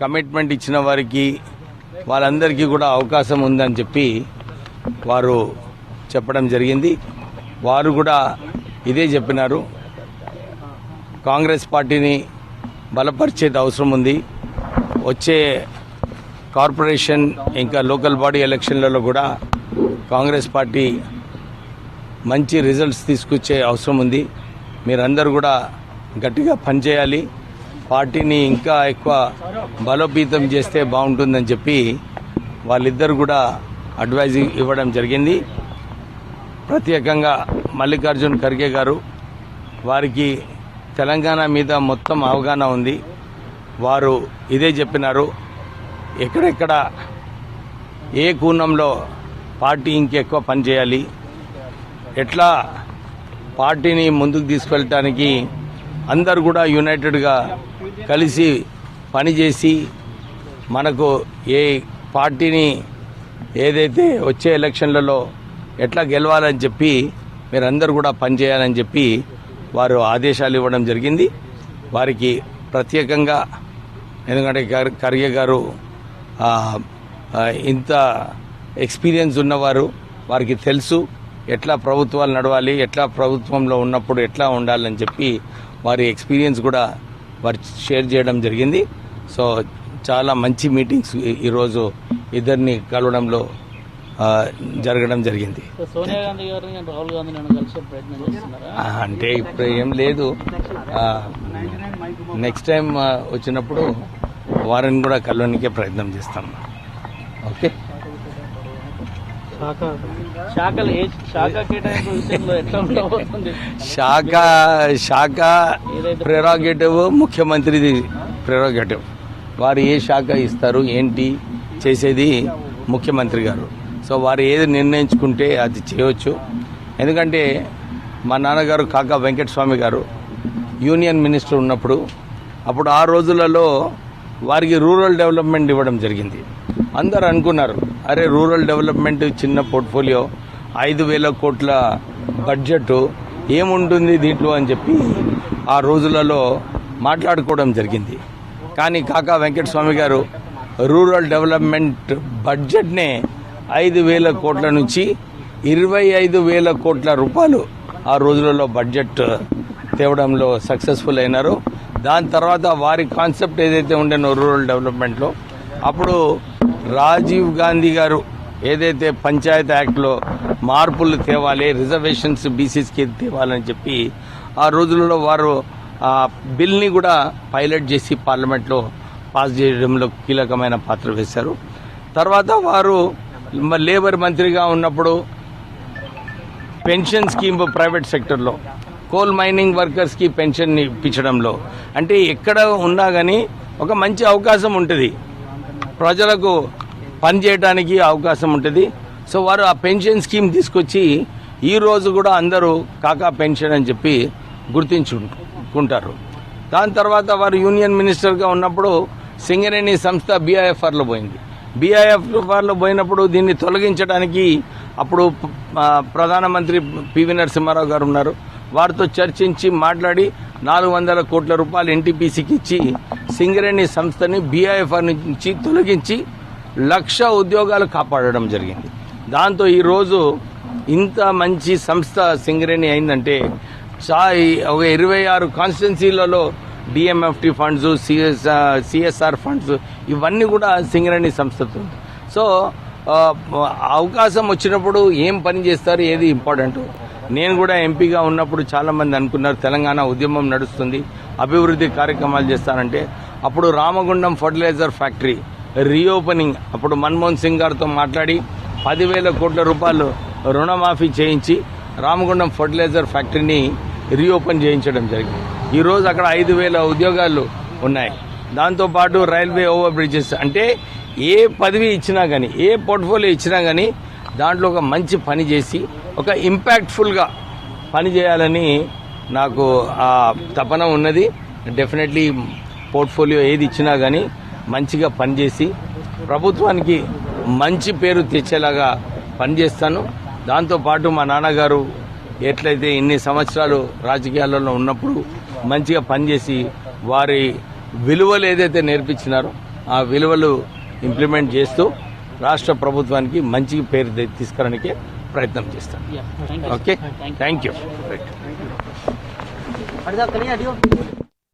Commitment ఇచ్చిన వారికి వాళ్ళందరికీ కూడా అవకాశం ఉందని చెప్పి వారు చెప్పడం జరిగింది. వారు కూడా ఇదే చెప్పినారు. కాంగ్రెస్ పార్టీని బలపరిచేది అవసరం ఉంది. వచ్చే కార్పొరేషన్ ఇంకా లోకల్ బాడీ ఎలక్షన్లలో కూడా కాంగ్రెస్ పార్టీ మంచి రిజల్ట్స్ తీసుకొచ్చే అవసరం ఉంది. మీరందరూ కూడా గట్టిగా పనిచేయాలి, పార్టీని ఇంకా ఎక్కువ బలోపేతం చేస్తే బాగుంటుందని చెప్పి వాళ్ళిద్దరు కూడా అడ్వైజ్ ఇవ్వడం జరిగింది. ప్రత్యేకంగా మల్లికార్జున్ ఖర్గే గారు, వారికి తెలంగాణ మీద మొత్తం అవగాహన ఉంది. వారు ఇదే చెప్పినారు, ఎక్కడెక్కడ ఏ కోణంలో పార్టీ ఇంకెక్కువ పనిచేయాలి, ఎట్లా పార్టీని ముందుకు తీసుకెళ్ళటానికి అందరు కూడా యునైటెడ్గా కలిసి పనిచేసి మనకు ఏ పార్టీని ఏదైతే వచ్చే ఎలక్షన్లలో ఎట్లా గెలవాలని చెప్పి మీరందరూ కూడా పనిచేయాలని చెప్పి వారు ఆదేశాలు ఇవ్వడం జరిగింది. వారికి ప్రత్యేకంగా, ఎందుకంటే ఖర్గే గారు ఇంత ఎక్స్పీరియన్స్ ఉన్నవారు, వారికి తెలుసు ఎట్లా ప్రభుత్వాలు నడవాలి, ఎట్లా ప్రభుత్వంలో ఉన్నప్పుడు ఎట్లా ఉండాలని చెప్పి వారి ఎక్స్పీరియన్స్ కూడా వారు షేర్ చేయడం జరిగింది. సో చాలా మంచి మీటింగ్స్ ఈరోజు ఇద్దరిని కలవడంలో జరగడం జరిగింది. సోనియా గాంధీ గారిని రాహుల్ గాంధీ కలిసే ప్రయత్నం చేస్తున్నారా? అంటే ఇప్పుడు ఏం లేదు, నెక్స్ట్ టైం వచ్చినప్పుడు వారిని కూడా కలవడానికే ప్రయత్నం చేస్తాం. ఓకే, శాఖ ప్రెరాగేటివ్ ముఖ్యమంత్రిది ప్రెరాగేటివ్. వారు ఏ శాఖ ఇస్తారు ఏంటి చేసేది ముఖ్యమంత్రి గారు. సో వారు ఏది నిర్ణయించుకుంటే అది చేయవచ్చు. ఎందుకంటే మా నాన్నగారు కాకా వెంకటస్వామి గారు యూనియన్ మినిస్టర్ ఉన్నప్పుడు అప్పుడు ఆ రోజులలో వారికి రూరల్ డెవలప్మెంట్ ఇవ్వడం జరిగింది. అందరు అనుకున్నారు, అరే రూరల్ డెవలప్మెంట్ చిన్న పోర్ట్ఫోలియో, 5,000 కోట్ల బడ్జెట్ ఏముంటుంది దీంట్లో అని చెప్పి ఆ రోజులలో మాట్లాడుకోవడం జరిగింది. కానీ కాకా వెంకటస్వామి గారు రూరల్ డెవలప్మెంట్ బడ్జెట్నే 5,000 కోట్ల నుంచి 25,000 కోట్ల రూపాయలు ఆ రోజులలో బడ్జెట్ తేవడంలో సక్సెస్ఫుల్ అయినారు. దాని తర్వాత వారి కాన్సెప్ట్ ఏదైతే ఉండేనో రూరల్ డెవలప్మెంట్లో, అప్పుడు రాజీవ్ గాంధీ గారు ఏదైతే పంచాయత్ యాక్ట్లో మార్పులు తేవాలి, రిజర్వేషన్స్ బీసీస్కి తేవాలని చెప్పి ఆ రోజులలో వారు ఆ బిల్ని కూడా పైలట్ చేసి పార్లమెంట్లో పాస్ చేయడంలో కీలకమైన పాత్ర వేశారు. తర్వాత వారు లేబర్ మంత్రిగా ఉన్నప్పుడు పెన్షన్ స్కీమ్ ప్రైవేట్ సెక్టర్లో కోల్ మైనింగ్ వర్కర్స్కి పెన్షన్ ఇప్పించడంలో, అంటే ఎక్కడ ఉన్నా కానీ ఒక మంచి అవకాశం ఉంటుంది, ప్రజలకు పనిచేయడానికి అవకాశం ఉంటుంది. సో వారు ఆ పెన్షన్ స్కీమ్ తీసుకొచ్చి ఈరోజు కూడా అందరూ కాకా పెన్షన్ అని చెప్పి గుర్తించుకుంటారు. దాని తర్వాత వారు యూనియన్ మినిస్టర్గా ఉన్నప్పుడు సింగరేణి సంస్థ బీఐఎఫ్ఆర్లో పోయింది. బీఐఎఫ్ఆర్లో పోయినప్పుడు దీన్ని తొలగించడానికి అప్పుడు ప్రధానమంత్రి పివి నరసింహారావు గారు ఉన్నారు. వారితో చర్చించి మాట్లాడి 400 కోట్ల రూపాయలు ఎన్టీపీసీకి ఇచ్చి సింగరేణి సంస్థని బీఐఎఫ్ఆర్ నుంచి తొలగించి 1,00,000 ఉద్యోగాలు కాపాడడం జరిగింది. దాంతో ఈరోజు ఇంత మంచి సంస్థ సింగరేణి అయిందంటే ఒక 26 కాన్స్టిట్యున్సీలలో డిఎంఎఫ్టీ ఫండ్స్, సిఎస్ఆర్ ఫండ్స్ ఇవన్నీ కూడా సింగరేణి సంస్థతో. సో అవకాశం వచ్చినప్పుడు ఏం పని చేస్తారు, ఏది ఇంపార్టెంట్. నేను కూడా ఎంపీగా ఉన్నప్పుడు చాలామంది అనుకున్నారు తెలంగాణ ఉద్యమం నడుస్తుంది, అభివృద్ధి కార్యక్రమాలు చేస్తానంటే అప్పుడు రామగుండం ఫర్టిలైజర్ ఫ్యాక్టరీ రీఓపెనింగ్, అప్పుడు మన్మోహన్ సింగ్ గారితో మాట్లాడి 10,000 కోట్ల రూపాయలు రుణమాఫీ చేయించి రామగుండం ఫర్టిలైజర్ ఫ్యాక్టరీని రీఓపెన్ చేయించడం జరిగింది. ఈరోజు అక్కడ 5,000 ఉద్యోగాలు ఉన్నాయి. దాంతోపాటు రైల్వే ఓవర్ బ్రిడ్జెస్, అంటే ఏ పదవి ఇచ్చినా కానీ, ఏ పోర్ట్ఫోలియో ఇచ్చినా కానీ దాంట్లో ఒక మంచి పని చేసి ఒక ఇంపాక్ట్ఫుల్గా పని చేయాలని నాకు ఆ తపన ఉన్నది. డెఫినెట్లీ పోర్ట్ఫోలియో ఏది ఇచ్చినా కానీ మంచిగా పనిచేసి ప్రభుత్వానికి మంచి పేరు తెచ్చేలాగా పనిచేస్తాను. దాంతోపాటు మా నాన్నగారు ఎట్లయితే ఇన్ని సంవత్సరాలు రాజకీయాలలో ఉన్నప్పుడు మంచిగా పనిచేసి వారి విలువలు ఏదైతే నేర్పించినారో ఆ విలువలు ఇంప్లిమెంట్ చేస్తూ రాష్ట్ర ప్రభుత్వానికి మంచి పేరు తీసుకురావడానికి ప్రయత్నం చేస్తాను. Yeah. Thank you. Okay, Thank you. Thank you. Right.